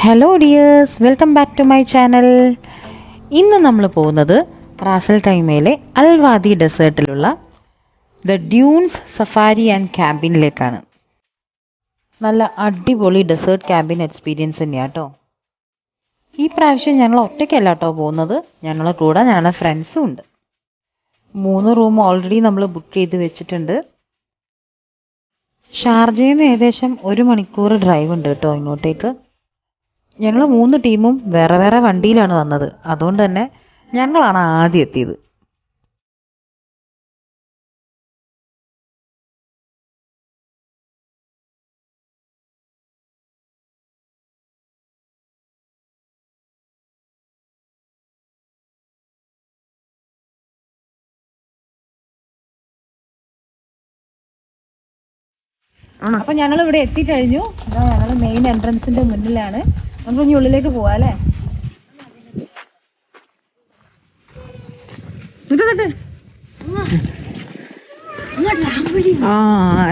Hello dears, welcome back to my channel. ഇന്ന് നമ്മൾ പോകുന്നത് റാസൽ ടൈമയിലെ അൽവാദി ഡെസേർട്ടിലുള്ള ദ ഡ്യൂൺസ് സഫാരി ആൻഡ് ക്യാമ്പിനിലേക്കാണ്. നല്ല അടിപൊളി ഡെസേർട്ട് ക്യാമ്പിൻ എക്സ്പീരിയൻസ് തന്നെയാണ് കേട്ടോ. ഈ പ്രാവശ്യം ഞങ്ങൾ ഒറ്റയ്ക്കല്ല കേട്ടോ പോകുന്നത്, ഞങ്ങളെ കൂടെ ഞങ്ങളുടെ ഫ്രണ്ട്സും ഉണ്ട്. 3 റൂം ഓൾറെഡി നമ്മൾ ബുക്ക് ചെയ്ത് വെച്ചിട്ടുണ്ട്. ഷാർജയിൽ നിന്ന് ഏകദേശം 1 മണിക്കൂർ ഡ്രൈവ് ഉണ്ട് കേട്ടോ ഇങ്ങോട്ടേക്ക്. ഞങ്ങൾ 3 ടീമും വേറെ വേറെ വണ്ടിയിലാണ് വന്നത്, അതുകൊണ്ട് തന്നെ ഞങ്ങളാണ് ആദ്യം എത്തിയത്. അപ്പൊ ഞങ്ങൾ ഇവിടെ എത്തിക്കഴിഞ്ഞു. ഞങ്ങൾ മെയിൻ എൻട്രൻസിന്റെ മുന്നിലാണ്. നമുക്ക് ഇനി ഉള്ളിലേക്ക് പോവാ അല്ലേ?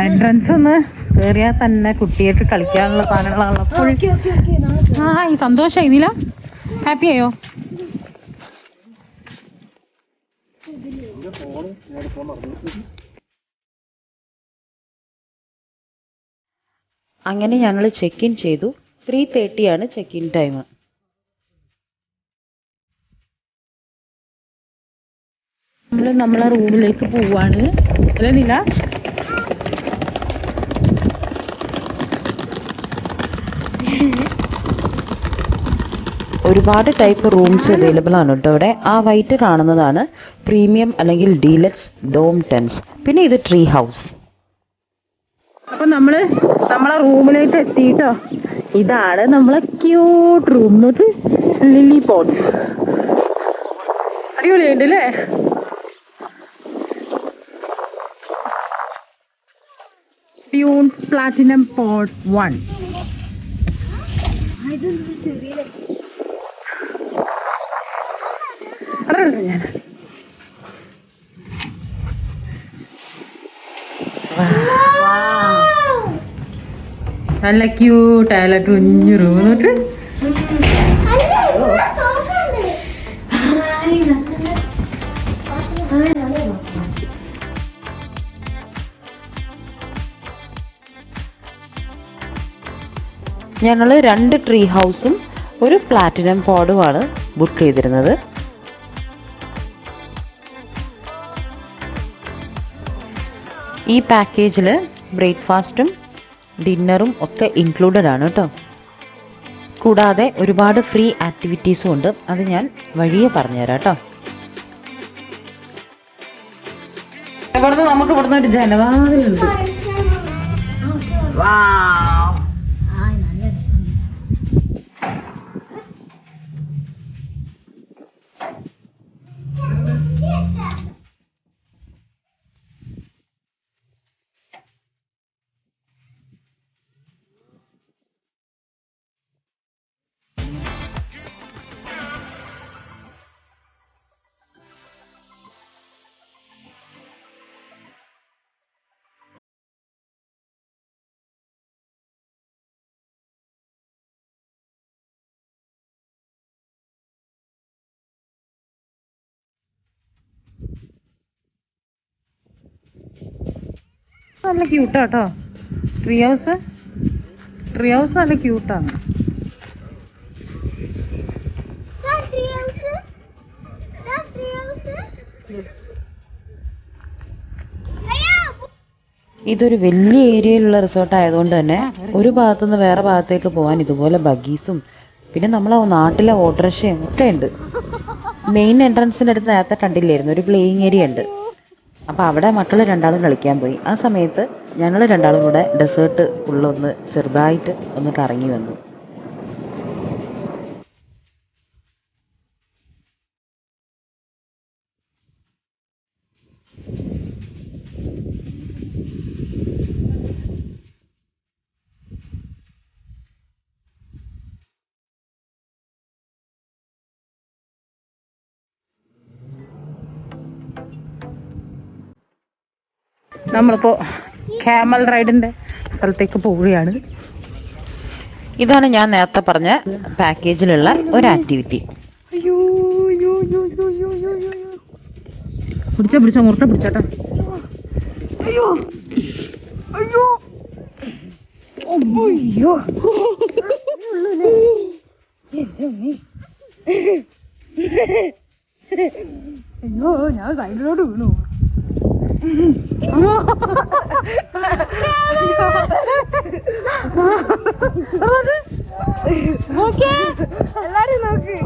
എൻട്രൻസ് ഒന്ന് കേറിയാൽ തന്നെ കുട്ടികൾക്ക് കളിക്കാനുള്ള സാധനങ്ങളാണല്ലോ. ഈ സന്തോഷായി നീല, ഹാപ്പി ആയോ? അങ്ങനെ ഞങ്ങൾ ചെക്ക് ഇൻ ചെയ്തു. 3:30 ആണ് ചെക്ക് ഇൻ ടൈം. നമ്മൾ നമ്മളെ റൂമിലേക്ക് പോവാണ് അല്ലേ നീല? ഒരുപാട് ടൈപ്പ് റൂംസ് അവൈലബിൾ ആണ് കേട്ടോ ഇവിടെ. ആ വൈറ്റ് കാണുന്നതാണ് പ്രീമിയം അല്ലെങ്കിൽ ഡീലക്സ് ഡോം ടെൻസ്. പിന്നെ ഇത് ട്രീ ഹൗസ്. അപ്പൊ നമ്മളെ റൂമിലേക്ക് എത്തിട്ടോ. ഇതാണ് നമ്മളെ cute room. Note, lily pots അടിപൊളിയുണ്ട് അല്ലേ? Dunes platinum pod 1. ഞാൻ നല്ല ക്യൂട്ടായാലും കുഞ്ഞു റൂം. നോട്ട്, ഞങ്ങൾ 2 ട്രീ ഹൗസും 1 പ്ലാറ്റിനം പോഡുമാണ് ബുക്ക് ചെയ്തിരുന്നത്. ഈ പാക്കേജിൽ ബ്രേക്ക്ഫാസ്റ്റും ഡിന്നറും ഒക്കെ ഇൻക്ലൂഡഡ് ആണ് കേട്ടോ. കൂടാതെ ഒരുപാട് ഫ്രീ ആക്ടിവിറ്റീസും ഉണ്ട്. അത് ഞാൻ വഴിയെ പറഞ്ഞുതരാം കേട്ടോ. നമുക്ക് ഇവിടുന്ന് ഒരു ജനവാതിലുണ്ട്. നല്ല ക്യൂട്ടാട്ടോ ട്രീ ഹൗസ്. നല്ല ക്യൂട്ടാണ്. ഇതൊരു വലിയ ഏരിയയിലുള്ള റിസോർട്ട് ആയതുകൊണ്ട് തന്നെ ഒരു ഭാഗത്തുനിന്ന് വേറെ ഭാഗത്തേക്ക് പോകാൻ ഇതുപോലെ ബഗീസും പിന്നെ നമ്മളെ നാട്ടിലെ ഓട്ടോറിക്ഷയും ഒക്കെ ഉണ്ട്. മെയിൻ എൻട്രൻസിൻ്റെ അടുത്ത് നേരത്തെ കണ്ടില്ലായിരുന്നു, ഒരു പ്ലേയിങ് ഏരിയ ഉണ്ട്. അപ്പോൾ അവിടെ മക്കൾ 2 കളിക്കാൻ പോയി. ആ സമയത്ത് ഞങ്ങൾ 2 കൂടെ ഡെസേർട്ട് ഉള്ളൊന്ന് ചെറുതായിട്ട് ഒന്ന് കറങ്ങി വന്നു. നമ്മളിപ്പോൾ ക്യാമൽ റൈഡിൻ്റെ സ്ഥലത്തേക്ക് പോവുകയാണ്. ഇതാണ് ഞാൻ നേരത്തെ പറഞ്ഞ പാക്കേജിലുള്ള ഒരു ആക്ടിവിറ്റി. പിടിച്ച മുറുട്ട പിടിച്ചോട്ടെ. ഞാൻ സൈഡിലോട്ട് വീണു. എല്ലാരും നോക്ക്.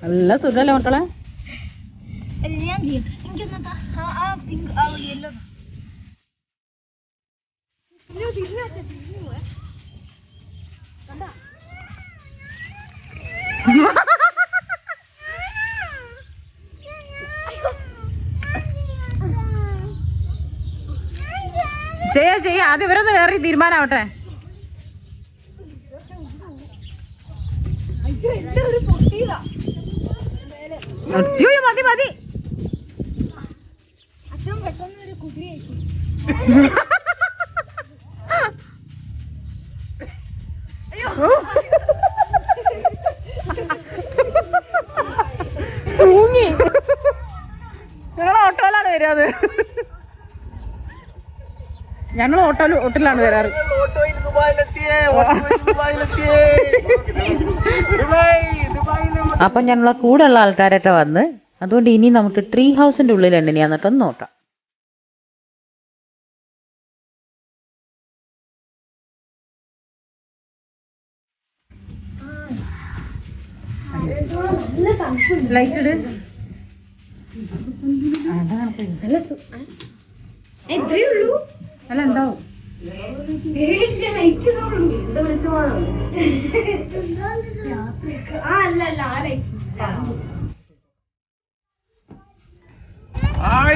നല്ല സുഖല്ലേ മക്കളെ? ഞാൻ ചെയ്യും. എനിക്കൊന്നാ ആ പിങ്ക് ആ യെല്ലോ ചെയ്യ ആദ്യം ഇവരൊന്ന് കയറി തീരുമാനാവട്ടെ. മതി മതി. അച്ഛൻ പെട്ടെന്ന് ഒരു കുതിരയായി. തൂങ്ങി. ഞങ്ങൾ ഓട്ടോയിലാണ് വരാത്. ഞങ്ങൾ ഓട്ടോയിലാണ് വരാറ്. അപ്പൊ ഞങ്ങളെ കൂടെ ഉള്ള ആൾക്കാരൊക്കെ വന്ന്, അതുകൊണ്ട് ഇനി നമുക്ക് ട്രീ ഹൗസിന്റെ ഉള്ളിൽ എങ്ങനെയാ എന്നിട്ടൊന്ന് നോക്കാം. ലൈറ്റ് ഇട്. അല്ല ഉണ്ടാവും.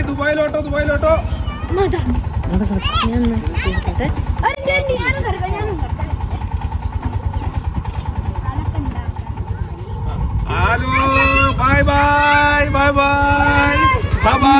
ദുബായിലോട്ടോ hello bye bye bye bye bye bye.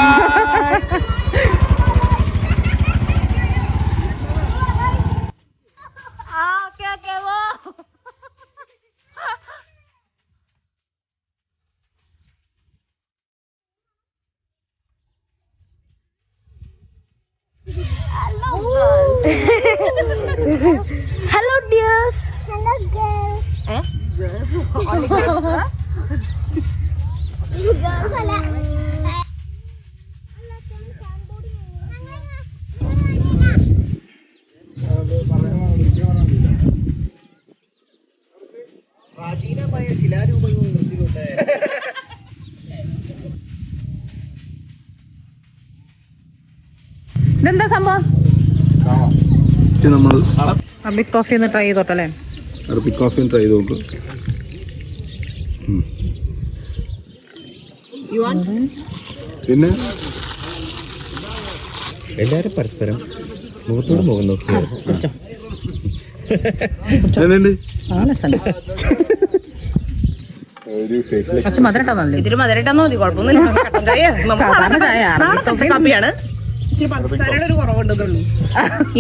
Hello dears. Hello girls. Girls. Only girls. Girls alla. പ്രാചീനമായ ശിലാരൂപങ്ങൾ നിർത്തിക്കൊണ്ട് ഇതെന്താ സംഭവം? നമ്മൾ അറബിക് കോഫി ഒന്ന് ട്രൈ ചെയ്തോട്ടല്ലേ? അറബിക് കോഫി ട്രൈ ചെയ്ത് നോക്ക്. പിന്നെ എല്ലാരും പരസ്പരം മുഖത്തോട് മുഖം നോക്കി കുറച്ച് മധുരട്ടാ നല്ലേ? ഇതിൽ മധുരട്ടാന്ന് മതി, കുഴപ്പമൊന്നുമില്ല.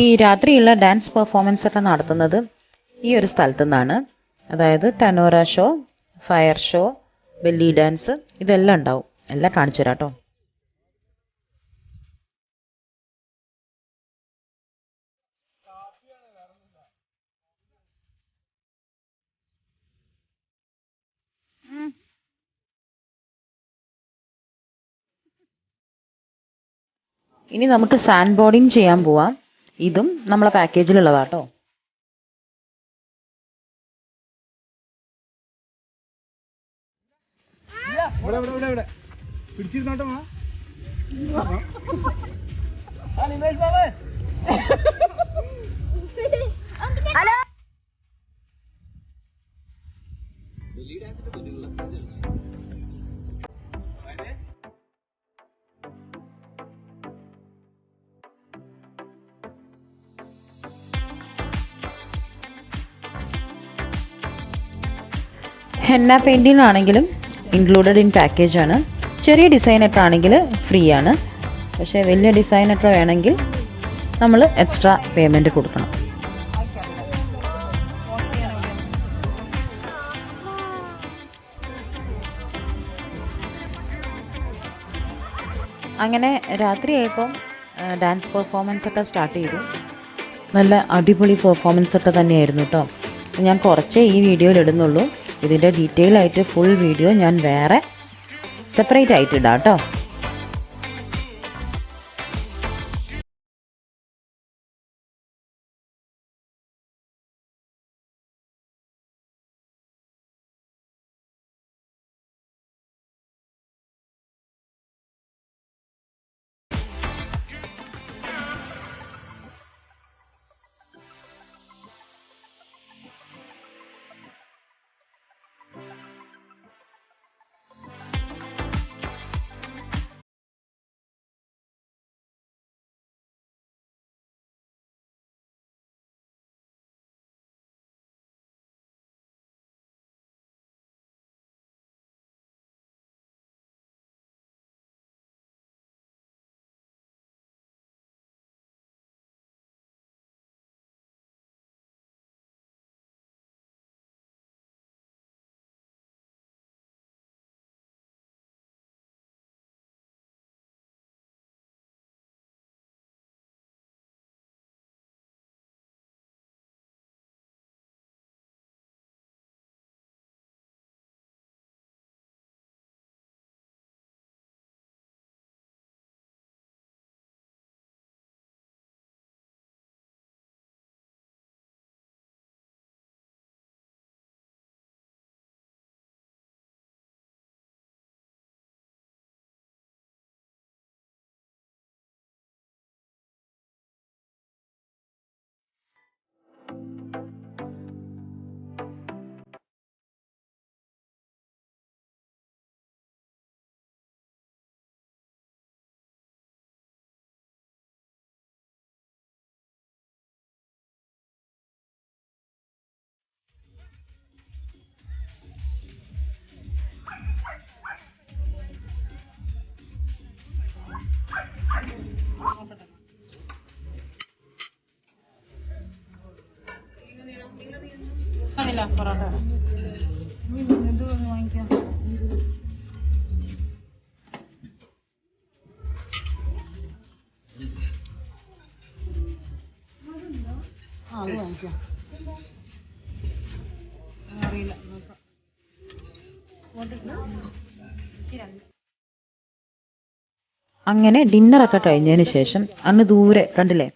ഈ രാത്രിയുള്ള ഡാൻസ് പെർഫോമൻസ് ഒക്കെ നടത്തുന്നത് ഈ ഒരു സ്ഥലത്തു നിന്നാണ്. അതായത് ടനോറ show, fire show, belly dance, ഇതെല്ലാം ഉണ്ടാവും. എല്ലാം കാണിച്ചു തരാം കേട്ടോ. ഇനി നമുക്ക് സാൻഡ് ബോർഡിങ് ചെയ്യാൻ പോവാം. ഇതും നമ്മളെ പാക്കേജിലുള്ളതാട്ടോ. പിടിച്ചിരുന്നോട്ടോ. ഹെന്ന പെയിന്റിംഗ് ആണെങ്കിലും ഇൻക്ലൂഡഡ് ഇൻ പാക്കേജ് ആണ്. ചെറിയ ഡിസൈനൊക്കെ ആണെങ്കിൽ ഫ്രീ ആണ്. പക്ഷേ വലിയ ഡിസൈനൊക്കെ വേണമെങ്കിൽ നമ്മൾ എക്സ്ട്രാ പേയ്മെൻറ്റ് കൊടുക്കണം. അങ്ങനെ രാത്രിയായപ്പം ഡാൻസ് പെർഫോമൻസ് ഒക്കെ സ്റ്റാർട്ട് ചെയ്തു. നല്ല അടിപൊളി പെർഫോമൻസ് ഒക്കെ തന്നെയായിരുന്നു കേട്ടോ. ഞാൻ കുറച്ചേ ഈ വീഡിയോയിൽ ഇടുന്നുള്ളൂ. ഇതിൻ്റെ ഡീറ്റെയിൽ ആയിട്ട് ഫുൾ വീഡിയോ ഞാൻ വേറെ സെപ്പറേറ്റ് ആയിട്ട് ഇടാം കേട്ടോ. പൊറോട്ട വാങ്ങിക്കാം. അത് വാങ്ങിക്കാം. അറിയില്ല. അങ്ങനെ ഡിന്നറൊക്കെ കഴിഞ്ഞതിന് ശേഷം അന്ന് ദൂരെ കണ്ടില്ലേ,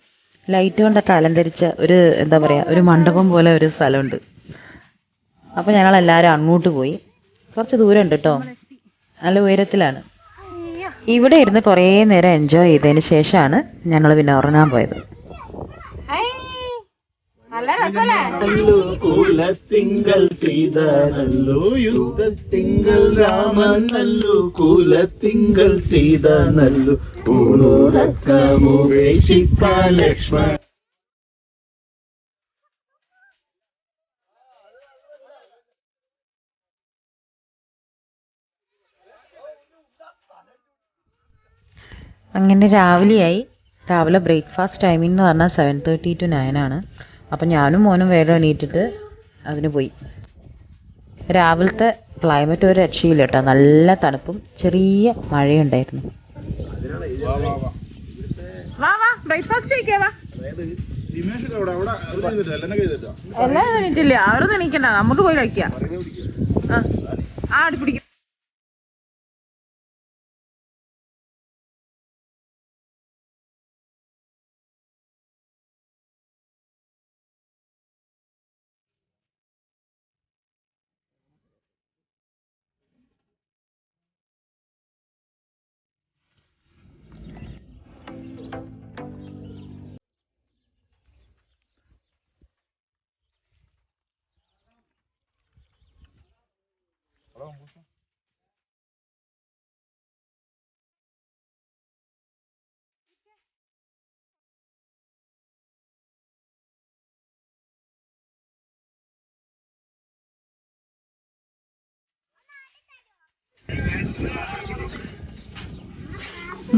ലൈറ്റ് കൊണ്ടൊക്കെ അലങ്കരിച്ച ഒരു എന്താ പറയുക, ഒരു മണ്ഡപം പോലെ ഒരു സ്ഥലമുണ്ട്. അപ്പോൾ ഞങ്ങളെല്ലാവരും അങ്ങോട്ട് പോയി. കുറച്ച് ദൂരം ഉണ്ട് കേട്ടോ, നല്ല ഉയരത്തിലാണ്. ഇവിടെ ഇരുന്ന് കുറേ നേരം എൻജോയ് ചെയ്തതിന് ശേഷമാണ് ഞങ്ങൾ പിന്നെ ഉറങ്ങാൻ പോയത്. നല്ലു കുലത്തിങ്കൽ സീത നല്ലു യുദ്ധത്തിങ്കൽ രാമൻ നല്ലു കുലത്തിങ്കൽ സീത നല്ലു ൂണുറക്കമുപേക്ഷിക്കാൻ ലക്ഷ്മൺ. അങ്ങനെ രാവിലെ ബ്രേക്ക്ഫാസ്റ്റ് ടൈമിംഗ് എന്ന് പറഞ്ഞാൽ 7:30 to 9 ആണ്. അപ്പം ഞാനും മോനും വേഗം എണീറ്റിട്ട് അതിന് പോയി. രാവിലത്തെ ക്ലൈമറ്റ് ഒരു രക്ഷയില്ല കേട്ടോ, നല്ല തണുപ്പും ചെറിയ മഴയുണ്ടായിരുന്നു. ബ്രേക്ക്ഫാസ്റ്റ് എല്ലാം എണീറ്റില്ല, അവരൊന്നും എണീക്കണ്ട, നമുക്ക് പോയി കഴിക്കാം. ആ അടിപിടിക്കും.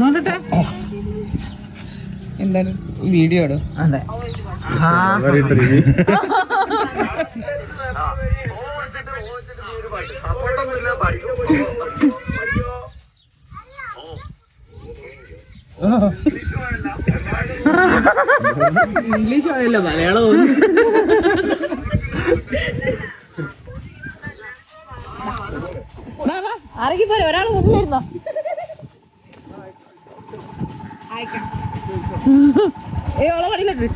നോക്കട്ടെ എന്തായാലും വീഡിയോ ഇടും. അതെ ഇംഗ്ലീഷ് പറയല്ല, മലയാളം. ആരെങ്കിലും പോരെ, ഒരാൾ മുന്നിലിരുന്നോ? ओला गाड़ी लग रही।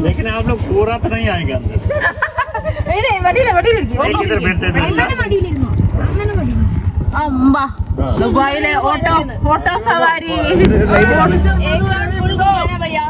लेकिन आप लोग पूरा तो नहीं आएंगे अंदर। नहीं वड़ी लगी इधर बैठते हैं। अम्बा दुबईले ऑटो सवारी एक राउंड फुल घूमना भैया।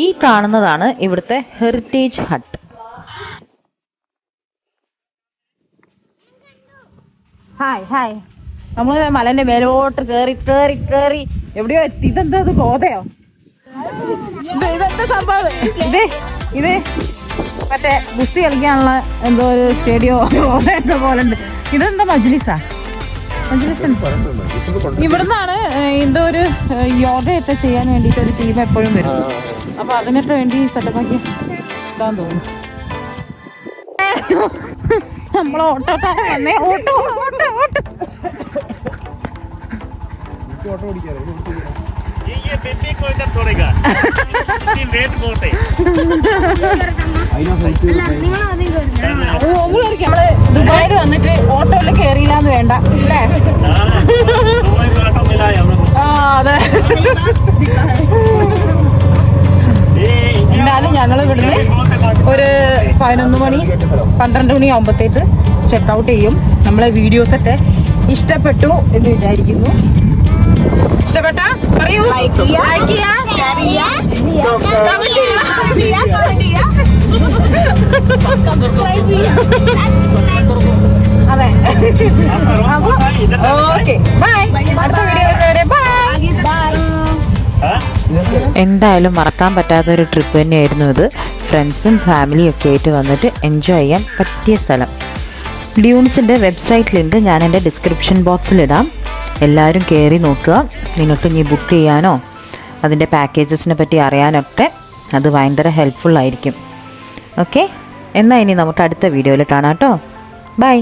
ഈ കാണുന്നതാണ് ഇവിടുത്തെ ഹെറിറ്റേജ് ഹട്ട്. ഹായ് നമ്മള് മലന്റെ മേലോട്ട് കേറി എവിടെയോ എത്തി. ഇതെന്താ ഗോതയോ? ഇതെന്താ സംഭവം? ഇത് മറ്റേ ഗുസ്തി കളിക്കാനുള്ള എന്തോ ഒരു സ്റ്റേഡിയോ എന്തോ പോലെ ഉണ്ട്. ഇതെന്താ മജ്ലിസാ? ഇവിടുന്നാണ് എന്തോ ഒരു യോഗയൊക്കെ ചെയ്യാൻ വേണ്ടിയിട്ട് ഒരു ടീം എപ്പോഴും വരും. അപ്പൊ അതിനൊക്കെ വേണ്ടി സെറ്റപ്പ് ആക്കി ഇതാന്ന് തോന്നുന്നു. നമ്മൾ ഓട്ടോക്കാരൻ വന്നേ. ഓട്ടോ ये बेबी को इधर छोड़ेगा। वेट बहुत है। നമ്മള് ദുബായിൽ വന്നിട്ട് ഓട്ടോയിൽ കേറിയില്ലാന്ന് വേണ്ട അല്ലേ? ആ അതെ. എന്നാലും ഞങ്ങൾ ഇവിടുന്ന് ഒരു 11 മണി 12 മണി ആകുമ്പോഴത്തേക്ക് ചെക്കൗട്ട് ചെയ്യും. നമ്മളെ വീഡിയോസൊക്കെ ഇഷ്ടപ്പെട്ടു എന്ന് വിചാരിക്കുന്നു. ഇഷ്ടപ്പെട്ട പറയൂ. അതെ. Okay bye. അടുത്ത വീഡിയോ വരെ ബൈ. എന്തായാലും മറക്കാൻ പറ്റാത്തൊരു ട്രിപ്പ് തന്നെയായിരുന്നു ഇത്. ഫ്രണ്ട്സും ഫാമിലിയും ഒക്കെ ആയിട്ട് വന്നിട്ട് എൻജോയ് ചെയ്യാൻ പറ്റിയ സ്ഥലം. ഡ്യൂൺസിൻ്റെ വെബ്സൈറ്റ് ലിങ്ക് ഞാൻ എൻ്റെ ഡിസ്ക്രിപ്ഷൻ ബോക്സിലിടാം. എല്ലാവരും കയറി നോക്കുക. നിങ്ങൾക്ക് ഇനി ബുക്ക് ചെയ്യാനോ അതിൻ്റെ പാക്കേജസിനെ പറ്റി അറിയാനൊക്കെ അത് ഭയങ്കര ഹെൽപ്ഫുൾ ആയിരിക്കും. ഓക്കെ, എന്നാൽ ഇനി നമുക്ക് അടുത്ത വീഡിയോയിൽ കാണാം കേട്ടോ. ബൈ.